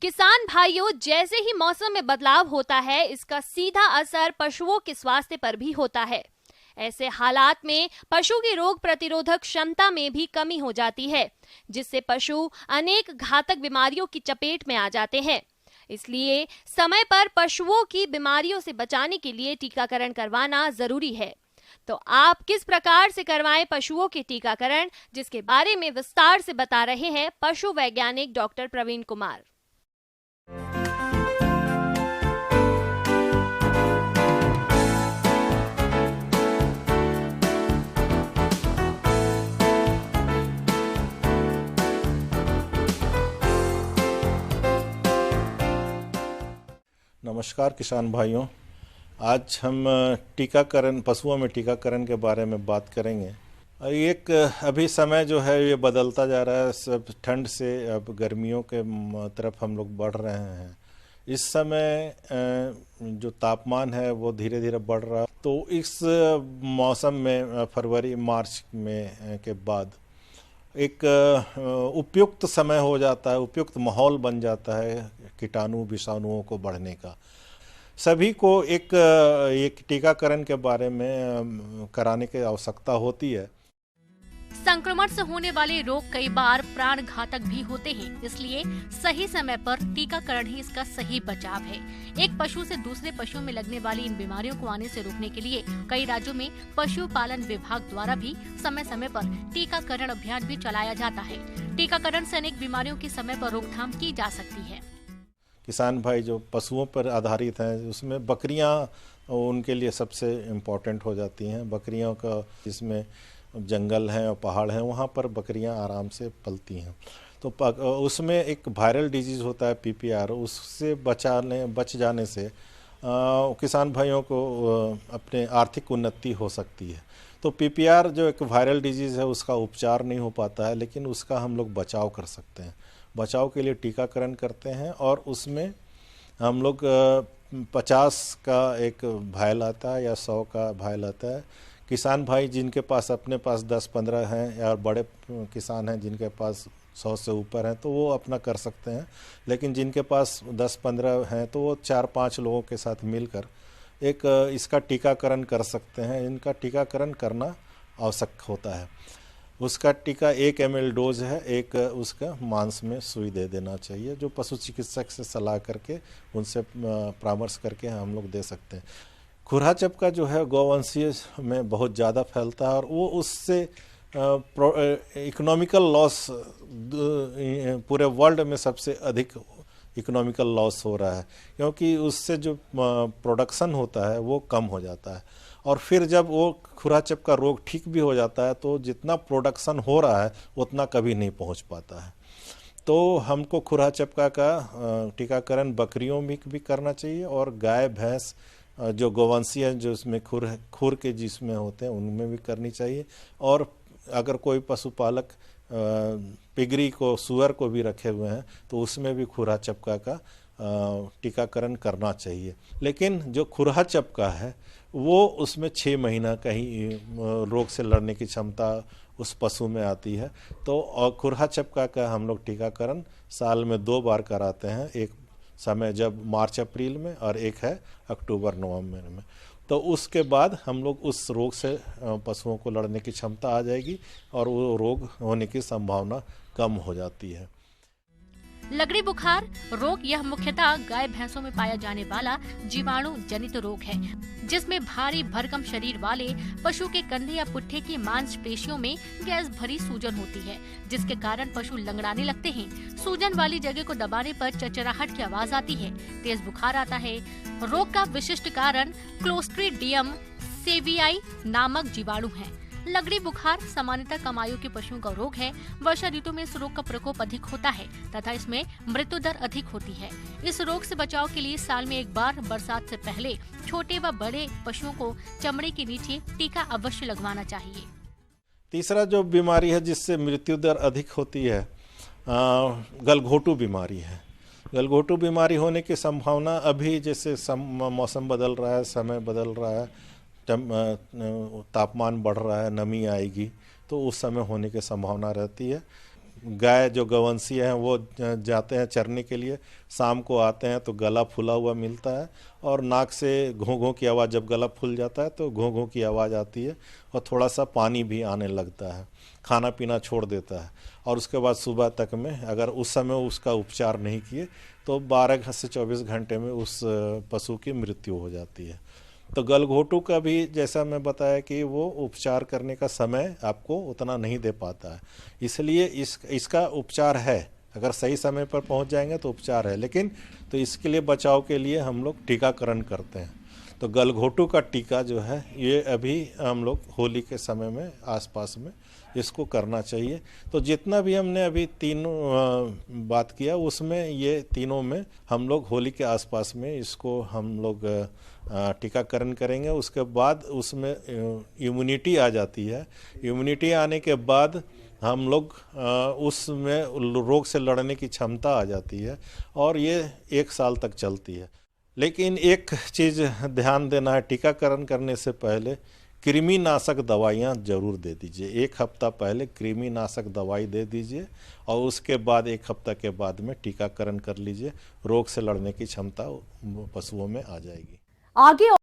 किसान भाइयों, जैसे ही मौसम में बदलाव होता है, इसका सीधा असर पशुओं के स्वास्थ्य पर भी होता है। ऐसे हालात में पशु की रोग प्रतिरोधक क्षमता में भी कमी हो जाती है, जिससे पशु अनेक घातक बीमारियों की चपेट में आ जाते हैं। इसलिए समय पर पशुओं की बीमारियों से बचाने के लिए टीकाकरण करवाना जरूरी है। तो आप किस प्रकार से करवाएं पशुओं के टीकाकरण, जिसके बारे में विस्तार से बता रहे हैं पशु वैज्ञानिक डॉक्टर प्रवीण कुमार। नमस्कार किसान भाइयों, आज हम टीकाकरण, पशुओं में टीकाकरण के बारे में बात करेंगे। एक अभी समय जो है ये बदलता जा रहा है, सब ठंड से अब गर्मियों के तरफ हम लोग बढ़ रहे हैं। इस समय जो तापमान है वो धीरे धीरे बढ़ रहा है, तो इस मौसम में फरवरी मार्च में के बाद एक उपयुक्त समय हो जाता है, उपयुक्त माहौल बन जाता है कीटाणु विषाणुओं को बढ़ने का। सभी को एक टीकाकरण के बारे में कराने की आवश्यकता होती है। संक्रमण से होने वाले रोग कई बार प्राण घातक भी होते हैं, इसलिए सही समय पर टीकाकरण ही इसका सही बचाव है। एक पशु से दूसरे पशु में लगने वाली इन बीमारियों को आने से रोकने के लिए कई राज्यों में पशुपालन विभाग द्वारा भी समय समय पर टीकाकरण अभियान भी चलाया जाता है। टीकाकरण से अनेक बीमारियों की समय पर रोकथाम की जा सकती है। किसान भाई जो पशुओं पर आधारित हैं, उसमें बकरियां उनके लिए सबसे इम्पोर्टेंट हो जाती हैं। बकरियों का जिसमें जंगल हैं और पहाड़ हैं, वहाँ पर बकरियां आराम से पलती हैं। तो उसमें एक वायरल डिजीज़ होता है पीपीआर, उससे बच जाने से किसान भाइयों को अपने आर्थिक उन्नति हो सकती है। तो पीपीआर जो एक वायरल डिजीज़ है, उसका उपचार नहीं हो पाता है, लेकिन उसका हम लोग बचाव कर सकते हैं। बचाव के लिए टीकाकरण करते हैं और उसमें हम लोग 50 का एक भायल आता है या 100 का भायल आता है। किसान भाई जिनके पास अपने पास 10-15 हैं या बड़े किसान हैं जिनके पास 100 से ऊपर हैं, तो वो अपना कर सकते हैं। लेकिन जिनके पास 10-15 हैं तो वो 4-5 लोगों के साथ मिलकर एक इसका टीकाकरण कर सकते हैं। इनका टीकाकरण करना आवश्यक होता है। उसका टीका 1 ml डोज है, एक उसका मांस में सुई दे देना चाहिए, जो पशु चिकित्सक से सलाह करके उनसे परामर्श करके हम लोग दे सकते हैं। खुरहा चपका जो है गौवंशीय में बहुत ज़्यादा फैलता है और वो उससे इकोनॉमिकल लॉस पूरे वर्ल्ड में सबसे अधिक इकोनॉमिकल लॉस हो रहा है, क्योंकि उससे जो प्रोडक्शन होता है वो कम हो जाता है। और फिर जब वो खुरहा चपका रोग ठीक भी हो जाता है तो जितना प्रोडक्शन हो रहा है उतना कभी नहीं पहुंच पाता है। तो हमको खुरहा चपका का टीकाकरण बकरियों में भी करना चाहिए और गाय भैंस जो गौवंशीय हैं, जो उसमें खुर के जिसमें होते हैं, उनमें भी करनी चाहिए। और अगर कोई पशुपालक पिगरी को, सुअर को भी रखे हुए हैं, तो उसमें भी खुरहा चपका का टीकाकरण करना चाहिए। लेकिन जो खुरहा चपका है वो उसमें 6 महीना का ही रोग से लड़ने की क्षमता उस पशु में आती है। तो खुरहा चपका का हम लोग टीकाकरण साल में 2 बार कराते हैं, एक समय जब मार्च अप्रैल में और एक है अक्टूबर नवंबर में। तो उसके बाद हम लोग उस रोग से पशुओं को लड़ने की क्षमता आ जाएगी और वो रोग होने की संभावना कम हो जाती है। लगड़ी बुखार रोग यह मुख्यतः गाय भैंसों में पाया जाने वाला जीवाणु जनित रोग है, जिसमें भारी भरकम शरीर वाले पशु के कंधे या पुट्ठे की मांसपेशियों में गैस भरी सूजन होती है, जिसके कारण पशु लंगड़ाने लगते हैं। सूजन वाली जगह को दबाने पर चरचराहट की आवाज आती है, तेज बुखार आता है। रोग का विशिष्ट कारण क्लोस्ट्रीडियम सेवियाई नामक जीवाणु है। लगड़ी बुखार सामान्यतः कम आयु के पशुओं का रोग है। वर्षा ऋतु में इस रोग का प्रकोप अधिक होता है तथा इसमें मृत्यु दर अधिक होती है। इस रोग से बचाव के लिए साल में एक बार बरसात से पहले छोटे व बड़े पशुओं को चमड़े के नीचे टीका अवश्य लगवाना चाहिए। तीसरा जो बीमारी है जिससे मृत्यु दर अधिक होती है, गलघोटू बीमारी है। गलघोटू बीमारी होने की संभावना अभी जैसे मौसम बदल रहा है, समय बदल रहा है, तापमान बढ़ रहा है, नमी आएगी, तो उस समय होने की संभावना रहती है। गाय जो गौवंशीय हैं वो जाते हैं चरने के लिए, शाम को आते हैं तो गला फूला हुआ मिलता है और नाक से घों घों की आवाज़, जब गला फूल जाता है तो घों घों की आवाज़ आती है और थोड़ा सा पानी भी आने लगता है, खाना पीना छोड़ देता है। और उसके बाद सुबह तक में अगर उस समय उसका उपचार नहीं किए तो 12 से 24 घंटे में उस पशु की मृत्यु हो जाती है। तो गलघोटू का भी जैसा मैं बताया कि वो उपचार करने का समय आपको उतना नहीं दे पाता है, इसलिए इसका उपचार है, अगर सही समय पर पहुंच जाएंगे तो उपचार है। लेकिन तो इसके लिए बचाव के लिए हम लोग टीकाकरण करते हैं। तो गलघोटू का टीका जो है ये अभी हम लोग होली के समय में आसपास में इसको करना चाहिए। तो जितना भी हमने अभी तीनों बात किया उसमें ये तीनों में हम लोग होली के आसपास में इसको हम लोग टीकाकरण करेंगे। उसके बाद उसमें इम्यूनिटी आ जाती है। इम्यूनिटी आने के बाद हम लोग उसमें रोग से लड़ने की क्षमता आ जाती है और ये 1 साल तक चलती है। लेकिन एक चीज़ ध्यान देना है, टीकाकरण करने से पहले कृमिनाशक दवाइयाँ जरूर दे दीजिए। 1 हफ्ता पहले कृमिनाशक दवाई दे दीजिए और उसके बाद 1 हफ्ता के बाद में टीकाकरण कर लीजिए। रोग से लड़ने की क्षमता पशुओं में आ जाएगी। आगे